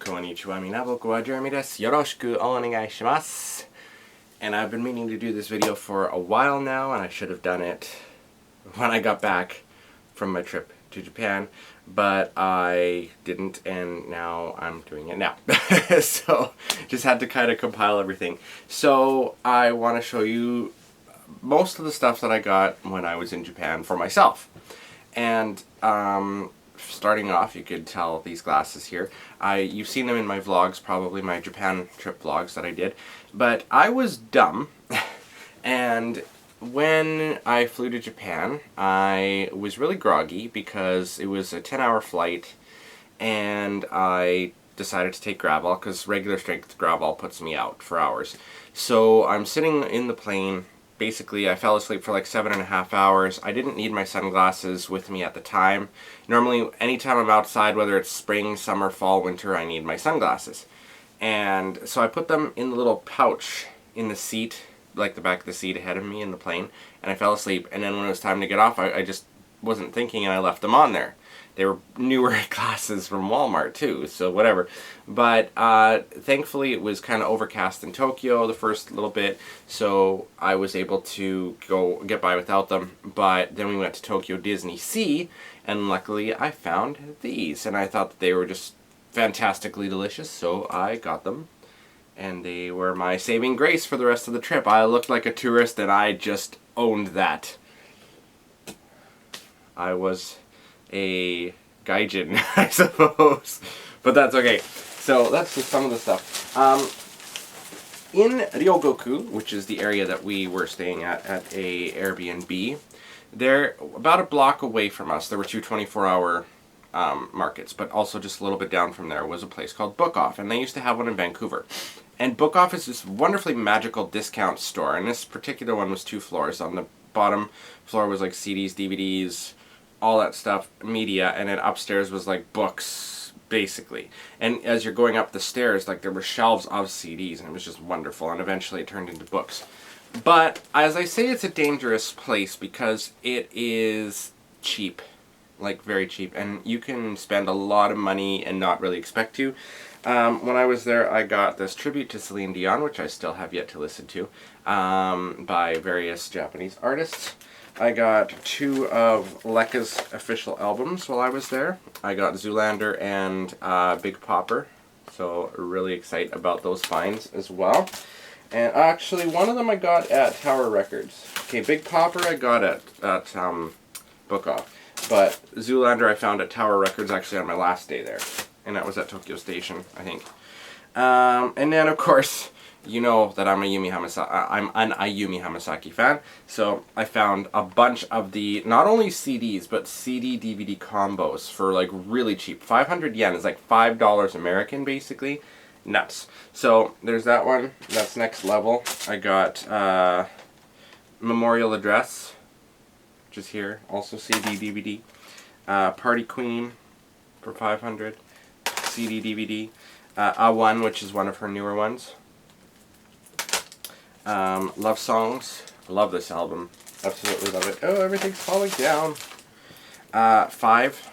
Konnichiwa, minaboku wa Jeremy desu. Yoroshiku onegaishimasu. And I've been meaning to do this video for a while now, and I should have done it when I got back from my trip to Japan, but I didn't, and now I'm doing it now. So, just had to kind of compile everything. So, I want to show you most of the stuff that I got when I was in Japan for myself. And, starting off, you could tell these glasses here. You've seen them in my vlogs, probably my Japan trip vlogs that I did. But I was dumb, and when I flew to Japan, I was really groggy because it was a 10-hour flight, and I decided to take Gravol because regular strength Gravol puts me out for hours. So I'm sitting in the plane. Basically, I fell asleep for like 7.5 hours. I didn't need my sunglasses with me at the time. Normally, anytime I'm outside, whether it's spring, summer, fall, winter, I need my sunglasses. And so I put them in the little pouch in the seat, like the back of the seat ahead of me in the plane, and I fell asleep. And then when it was time to get off, I just wasn't thinking, and I left them on there. They were newer glasses from Walmart too, so whatever. But thankfully it was kind of overcast in Tokyo the first little bit, so I was able to get by without them. But then we went to Tokyo Disney Sea, and luckily I found these, and I thought that they were just fantastically delicious, so I got them. And they were my saving grace for the rest of the trip. I looked like a tourist, and I just owned that. I was a gaijin, I suppose, but that's okay. So that's just some of the stuff. In Ryogoku, which is the area that we were staying at a Airbnb, there, about a block away from us, there were two 24-hour markets, but also just a little bit down from there was a place called Book Off, and they used to have one in Vancouver. And Book Off is this wonderfully magical discount store, and this particular one was 2 floors. On the bottom floor was like CDs, DVDs, all that stuff, media, and then upstairs was like books, basically. And as you're going up the stairs, like there were shelves of CDs, and it was just wonderful, and eventually it turned into books. But as I say, it's a dangerous place because it is cheap, like very cheap, and you can spend a lot of money and not really expect to. When I was there, I got this tribute to Celine Dion, which I still have yet to listen to, by various Japanese artists. I got 2 of Lekka's official albums while I was there. I got Zoolander and Big Popper, so really excited about those finds as well. And actually, one of them I got at Tower Records. Okay, Big Popper I got at Book Off, but Zoolander I found at Tower Records actually on my last day there, and that was at Tokyo Station, I think. And then, of course, you know that I'm an Ayumi Hamasaki fan, so I found a bunch of the, not only CDs, but CD-DVD combos for like really cheap. 500 yen is like $5 American, basically. Nuts. So there's that one. That's next level. I got Memorial Address, which is here, also CD-DVD. Party Queen for 500, CD-DVD. A1, which is one of her newer ones. Love Songs. Love this album. Absolutely love it. Oh, everything's falling down. 5.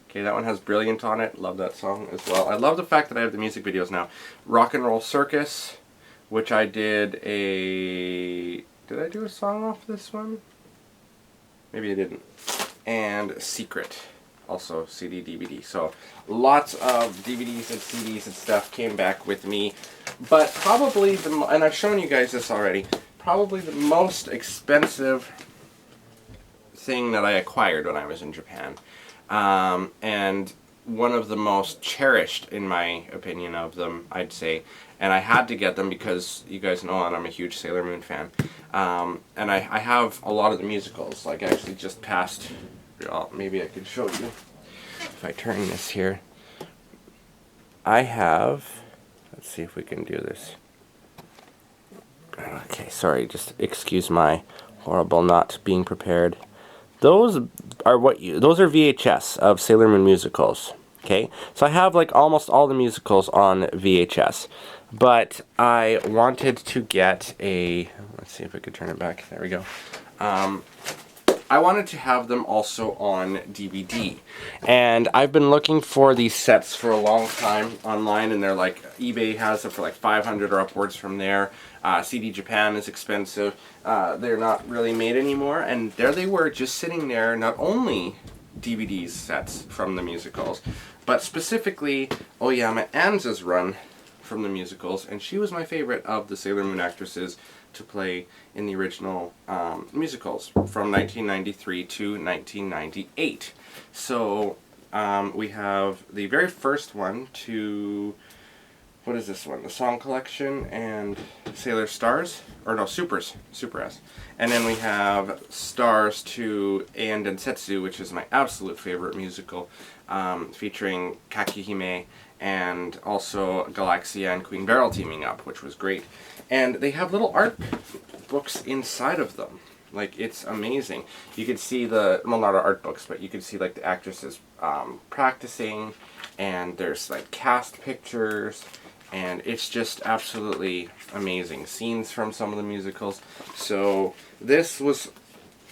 Okay, that one has Brilliant on it. Love that song as well. I love the fact that I have the music videos now. Rock and Roll Circus, which I did a... Did I do a song off this one? Maybe I didn't. And Secret. Also CD, DVD. So lots of DVDs and CDs and stuff came back with me. But probably, and I've shown you guys this already, probably the most expensive thing that I acquired when I was in Japan. And one of the most cherished, in my opinion, of them, I'd say. And I had to get them because you guys know that I'm a huge Sailor Moon fan. And I have a lot of the musicals. Like, I actually just passed... Well, maybe I could show you if I turn this here. I have, let's see if we can do this. Okay, sorry, just excuse my horrible not being prepared. Those are those are VHS of Sailor Moon musicals. Okay, so I have like almost all the musicals on VHS, but I wanted to get a, let's see if I could turn it back, there we go. I wanted to have them also on DVD. And I've been looking for these sets for a long time online, and they're like, eBay has them for like 500 or upwards from there. CD Japan is expensive. They're not really made anymore, and there they were just sitting there, not only DVD sets from the musicals, but specifically Oyama Anza's run from the musicals, and she was my favorite of the Sailor Moon actresses to play in the original musicals from 1993 to 1998. So we have the very first one to, what is this one? The Song Collection and Sailor Stars? Or no, Supers. Super S. And then we have Stars to Aen Densetsu, which is my absolute favorite musical, featuring Kakihime and also Galaxia and Queen Beryl teaming up, which was great. And they have little art books inside of them. Like, it's amazing. You could see the, well, not art books, but you could see like the actresses practicing, and there's like cast pictures, and it's just absolutely amazing. Scenes from some of the musicals. So this was,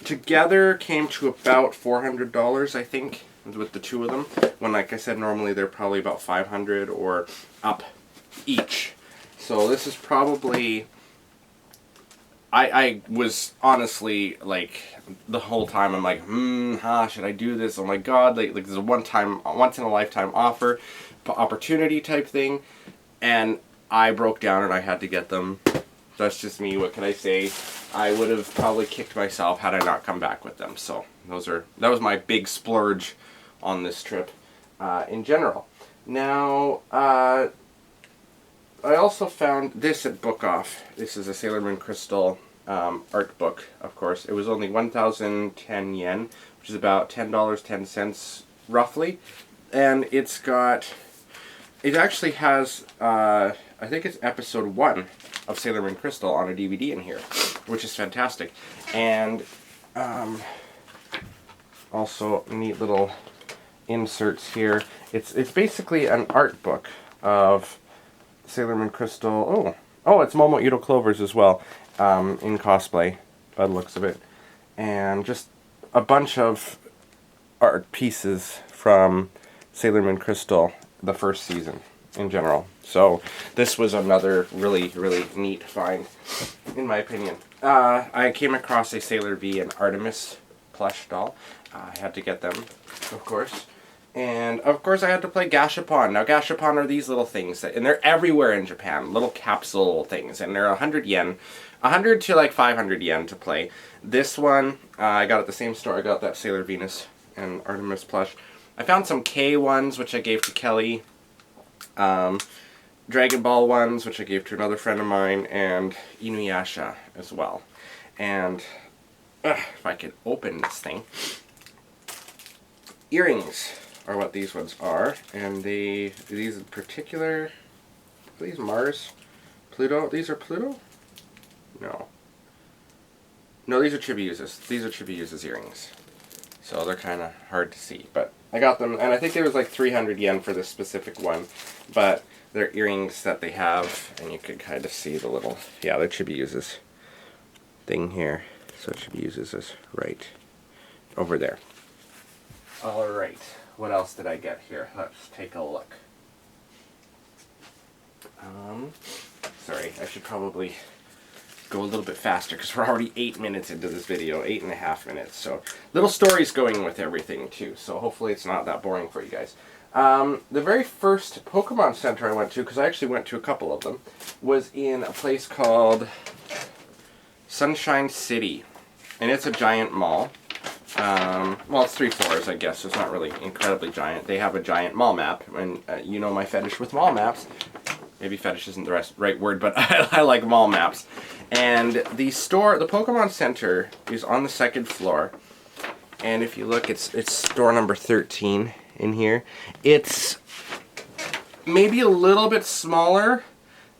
together, came to about $400, I think, with the two of them. When, like I said, normally they're probably about 500 or up each. So this is probably, I was honestly, like, the whole time I'm like, should I do this? Oh my god, like this is a once in a lifetime opportunity type thing. And I broke down and I had to get them. That's just me, what can I say? I would have probably kicked myself had I not come back with them. So that was my big splurge on this trip in general. Now, I also found this at Book Off. This is a Sailor Moon Crystal art book, of course. It was only 1,010 yen, which is about $10.10 roughly. And it actually has, I think it's episode 1 of Sailor Moon Crystal on a DVD in here, which is fantastic. And also neat little inserts here. It's basically an art book of Sailor Moon Crystal. Oh, it's Momo Ito Clovers as well, in cosplay, by the looks of it. And just a bunch of art pieces from Sailor Moon Crystal, the first season, in general. So this was another really, really neat find, in my opinion. I came across a Sailor V and Artemis plush doll. I had to get them, of course. And, of course, I had to play Gashapon. Now, Gashapon are these little things, and they're everywhere in Japan. Little capsule things, and they're 100 yen. 100 to, like, 500 yen to play. This one, I got at the same store. I got that Sailor Venus and Artemis plush. I found some K ones, which I gave to Kelly. Dragon Ball ones, which I gave to another friend of mine. And Inuyasha as well. And, if I could open this thing. Earrings are what these ones are, and these in particular, are these Mars? Pluto? These are Pluto? No, these are Chibiusa's. These are Chibiusa's earrings. So they're kind of hard to see, but I got them, and I think there was like 300 yen for this specific one, but they're earrings that they have, and you can kind of see the little, yeah, they're Chibiusa's thing here. So Chibiusa's is right over there. Alright, what else did I get here? Let's take a look. Sorry, I should probably go a little bit faster because we're already 8 minutes into this video, 8.5 minutes. So, little stories going with everything too, so hopefully it's not that boring for you guys. The very first Pokemon Center I went to, because I actually went to a couple of them, was in a place called Sunshine City. And it's a giant mall. Well, it's 3 floors, I guess, so it's not really incredibly giant. They have a giant mall map, and you know my fetish with mall maps. Maybe fetish isn't the right word, but I like mall maps. And the Pokemon Center is on the 2nd floor. And if you look, it's store number 13 in here. It's maybe a little bit smaller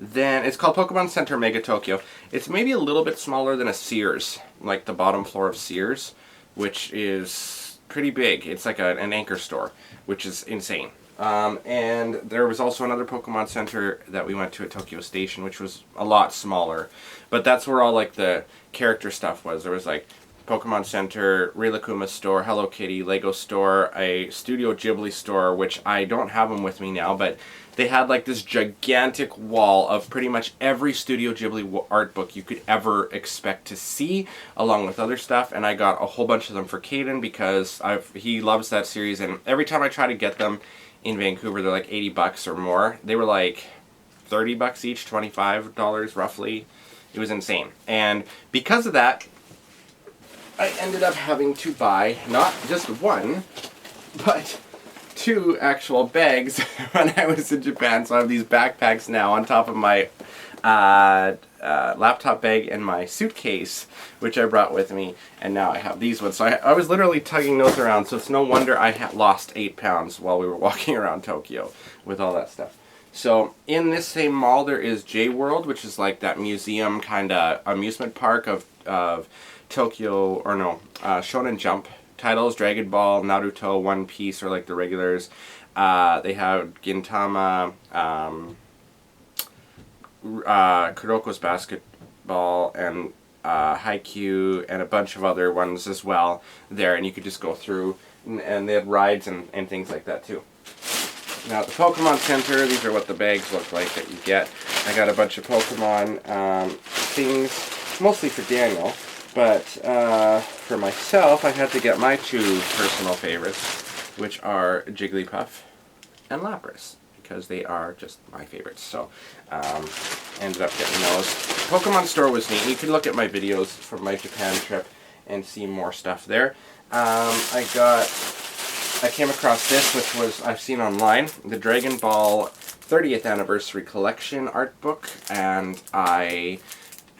than, it's called Pokemon Center Mega Tokyo. It's maybe a little bit smaller than a Sears, like the bottom floor of Sears, which is pretty big. It's like an anchor store, which is insane. And there was also another Pokemon Center that we went to at Tokyo Station, which was a lot smaller. But that's where all like the character stuff was. There was like Pokemon Center, Rilakkuma store, Hello Kitty, Lego store, a Studio Ghibli store, which I don't have them with me now, but they had like this gigantic wall of pretty much every Studio Ghibli art book you could ever expect to see, along with other stuff, and I got a whole bunch of them for Caden because he loves that series, and every time I try to get them in Vancouver, they're like $80 or more. They were like $30 each, $25 roughly. It was insane. And because of that, I ended up having to buy not just one, but 2 actual bags when I was in Japan. So I have these backpacks now on top of my laptop bag and my suitcase, which I brought with me, and now I have these ones. So I was literally tugging those around, so it's no wonder I lost 8 pounds while we were walking around Tokyo with all that stuff. So in this same mall there is J-World, which is like that museum kind of amusement park of Tokyo, or no, Shonen Jump titles, Dragon Ball, Naruto, One Piece, or like the regulars. They have Gintama, Kuroko's Basketball, and Haikyuu, and a bunch of other ones as well there, and you could just go through, and they had rides and things like that too. Now at the Pokemon Center, these are what the bags look like that you get. I got a bunch of Pokemon things, mostly for Daniel, but for myself I had to get my 2 personal favorites, which are Jigglypuff and Lapras, because they are just my favorites. So ended up getting those. Pokemon store was neat. You can look at my videos from my Japan trip and see more stuff there. I came across this, which was I've seen online, the Dragon Ball 30th Anniversary Collection art book, and I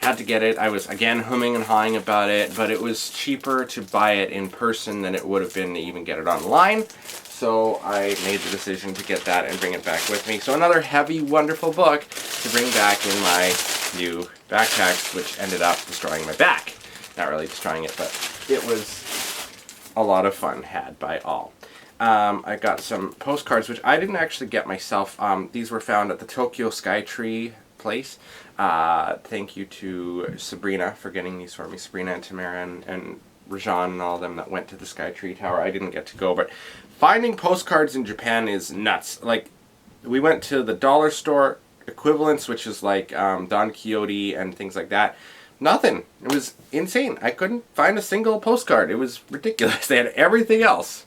had to get it. I was, again, humming and hawing about it, but it was cheaper to buy it in person than it would have been to even get it online. So I made the decision to get that and bring it back with me. So another heavy, wonderful book to bring back in my new backpacks, which ended up destroying my back. Not really destroying it, but it was a lot of fun had by all. I got some postcards, which I didn't actually get myself. These were found at the Tokyo Skytree place. Thank you to Sabrina for getting these for me. Sabrina and Tamara and Rajan and all of them that went to the Skytree Tower. I didn't get to go, but finding postcards in Japan is nuts. Like, we went to the dollar store equivalents, which is like Don Quixote and things like that. Nothing. It was insane. I couldn't find a single postcard. It was ridiculous. They had everything else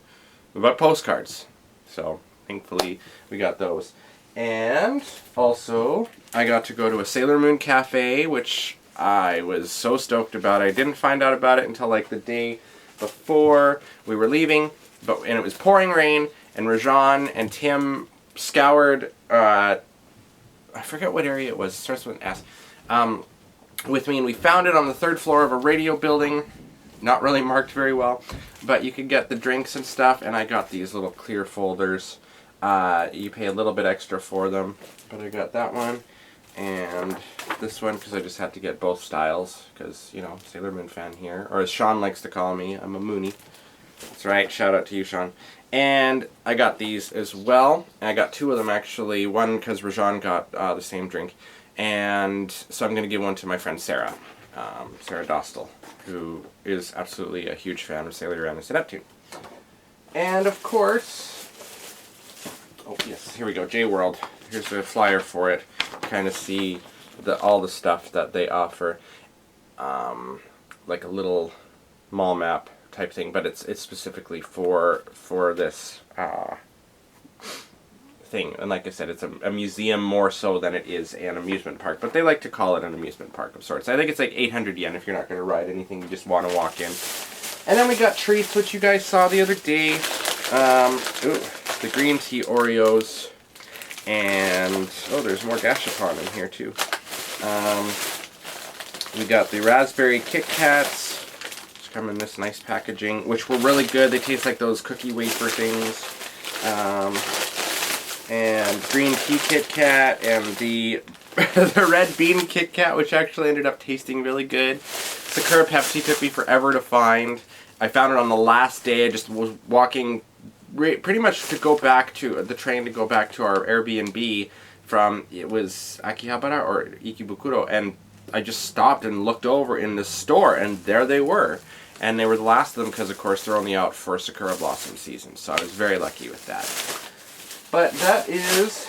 but postcards. So thankfully we got those. And also I got to go to a Sailor Moon cafe, which I was so stoked about. I didn't find out about it until like the day before we were leaving, and it was pouring rain, and Rajan and Tim scoured I forget what area it was. It starts with an S. With me, and we found it on the 3rd floor of a radio building. Not really marked very well, but you could get the drinks and stuff, and I got these little clear folders. You pay a little bit extra for them, but I got that one and this one because I just had to get both styles because, you know, Sailor Moon fan here, or as Sean likes to call me, I'm a Moonie. That's right, shout out to you, Sean. And I got these as well. I got 2 of them actually, one because Rajan got the same drink, and so I'm going to give one to my friend Sarah. Sarah Dostal, who is absolutely a huge fan of Sailor Uranus and Neptune. And of course, oh yes, here we go, J-World. Here's a flyer for it. Kind of see all the stuff that they offer, like a little mall map type thing, but it's specifically for this thing. And like I said, it's a museum more so than it is an amusement park, but they like to call it an amusement park of sorts. I think it's like 800 yen if you're not going to ride anything, you just want to walk in. And then we got treats, which you guys saw the other day. The green tea Oreos, and oh, there's more Gashapon in here too. We got the raspberry Kit Kats, which come in this nice packaging, which were really good. They taste like those cookie wafer things. And green tea Kit Kat, and the the red bean Kit Kat, which actually ended up tasting really good. Sakura Pepsi took me forever to find. I found it on the last day. I just was walking pretty much to go back to the train to go back to our Airbnb from, it was Akihabara or Ikebukuro, and I just stopped and looked over in the store, and there they were. And they were the last of them because, of course, they're only out for Sakura Blossom season. So I was very lucky with that. But that is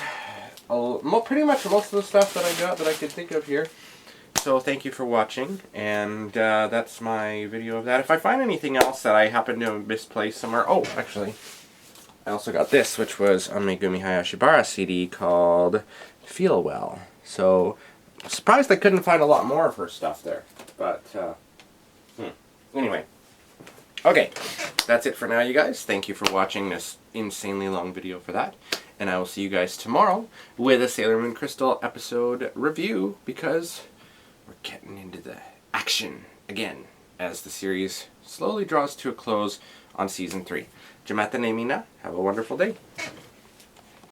pretty much most of the stuff that I got that I could think of here. So thank you for watching, and that's my video of that. If I find anything else that I happen to have misplaced somewhere... Oh, actually, I also got this, which was on Megumi Hayashibara CD called Feel Well. So, I'm surprised I couldn't find a lot more of her stuff there. But, anyway. Okay, that's it for now, you guys. Thank you for watching this insanely long video for that. And I will see you guys tomorrow with a Sailor Moon Crystal episode review, because we're getting into the action again as the series slowly draws to a close on Season 3. Jamata ne mina. Have a wonderful day.